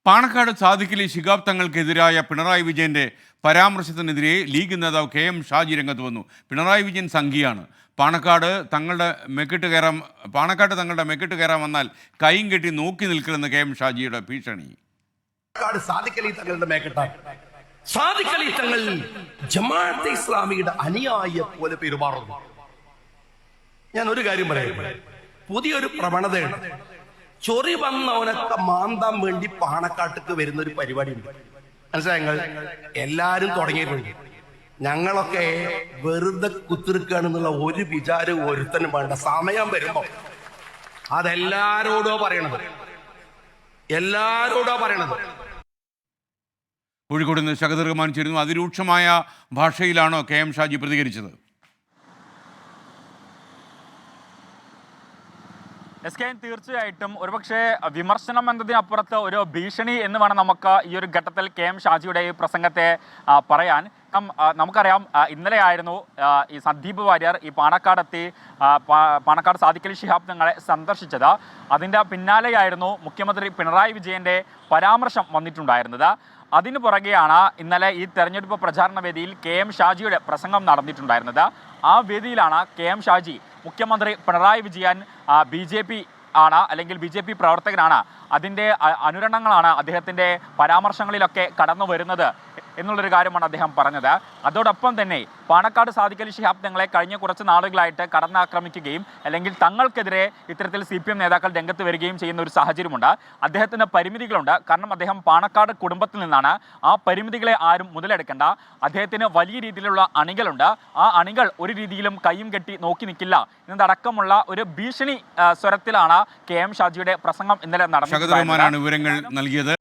പാണക്കാട് സാദിഖലി ശിഹാബ് തങ്ങൾക്കെതിരായ പിണറായി വിജയന്റെ പരാമർശത്തിനെതിരെ ലീഗ് നേതാവ് KM ഷാജി രംഗത്ത് വന്നു. പിണറായി വിജയൻ സംഘിയാണ്. പാണക്കാട് തങ്ങളുടെ മെക്കിട്ട് കയറാൻ വന്നാൽ കൈയും കെട്ടി നോക്കി നിൽക്കലെന്ന് KM ഷാജിയുടെ ഭീഷണി. സാദിഖലി തങ്ങൾ ജമാഅത്തെ ഇസ്ലാമിയുടെ അനുയായിയെ പോലെ പെരുമാറുന്നു. ഞാൻ ഒരു കാര്യം പറയാം, പുതിയൊരു പ്രവണതയുണ്ട്. ചൊറി വന്നവനൊക്കെ മാന്താൻ വേണ്ടി പാണക്കാട്ടേക്ക് വരുന്ന ഒരു പരിപാടി ഉണ്ട്. മനസ്സിലായ? എല്ലാരും തുടങ്ങിയിട്ടുണ്ട്. ഞങ്ങളൊക്കെ വെറുതെ കുത്തിരിക്കുകയാണെന്നുള്ള ഒരു വിചാരം ഒരുത്തനും വേണ്ട. സമയം വരുമ്പോ അതെല്ലാരോടോ പറയണത്. കോഴിക്കോട് നിന്ന് ഷഹദർ റഹ്മാൻ ചേരുന്നു. അതിരൂക്ഷമായ ഭാഷയിലാണോ KM ഷാജി പ്രതികരിച്ചത്? തീർച്ചയായിട്ടും ഒരുപക്ഷെ വിമർശനം എന്നതിനപ്പുറത്ത് ഒരു ഭീഷണി എന്ന് വേണം നമുക്ക് ഈ ഒരു ഘട്ടത്തിൽ KM ഷാജിയുടെ ഈ പ്രസംഗത്തെ പറയാൻ. നമുക്കറിയാം, ഇന്നലെ ആയിരുന്നു ഈ സന്ദീപ് വാര്യർ ഈ പാണക്കാട് സാദിഖലി ശിഹാബ് തങ്ങളെ സന്ദർശിച്ചത്. അതിൻ്റെ പിന്നാലെയായിരുന്നു മുഖ്യമന്ത്രി പിണറായി വിജയൻ്റെ പരാമർശം വന്നിട്ടുണ്ടായിരുന്നത്. അതിനു പുറകെയാണ് ഇന്നലെ ഈ തെരഞ്ഞെടുപ്പ് പ്രചാരണ വേദിയിൽ KM ഷാജിയുടെ പ്രസംഗം നടന്നിട്ടുണ്ടായിരുന്നത്. ആ വേദിയിലാണ് KM ഷാജി മുഖ്യമന്ത്രി പിണറായി വിജയൻ BJP ആണ്, അല്ലെങ്കിൽ BJP പ്രവർത്തകനാണ്, അതിൻ്റെ അനുരണങ്ങളാണ് അദ്ദേഹത്തിൻ്റെ പരാമർശങ്ങളിലൊക്കെ കടന്നു വരുന്നത് എന്നുള്ളൊരു കാര്യമാണ് അദ്ദേഹം പറഞ്ഞത്. അതോടൊപ്പം തന്നെ പാണക്കാട് സാദിഖലി ശിഹാബ് തങ്ങളെ കഴിഞ്ഞ കുറച്ച് നാളുകളായിട്ട് കടന്നാക്രമിക്കുകയും അല്ലെങ്കിൽ തങ്ങൾക്കെതിരെ ഇത്തരത്തിൽ CPM നേതാക്കൾ രംഗത്ത് വരികയും ചെയ്യുന്ന ഒരു സാഹചര്യമുണ്ട്. അദ്ദേഹത്തിന് പരിമിതികളുണ്ട്. കാരണം അദ്ദേഹം പാണക്കാട് കുടുംബത്തിൽ നിന്നാണ്. ആ പരിമിതികളെ ആരും മുതലെടുക്കേണ്ട. അദ്ദേഹത്തിന് വലിയ രീതിയിലുള്ള അണികളുണ്ട്. ആ അണികൾ ഒരു രീതിയിലും കയ്യും കെട്ടി നോക്കി നിൽക്കില്ല എന്നതടക്കമുള്ള ഒരു ഭീഷണി സ്വരത്തിലാണ് KM ഷാജിയുടെ പ്രസംഗം ഇന്നലെ നടന്നത്. വിവരങ്ങൾ നൽകിയത്.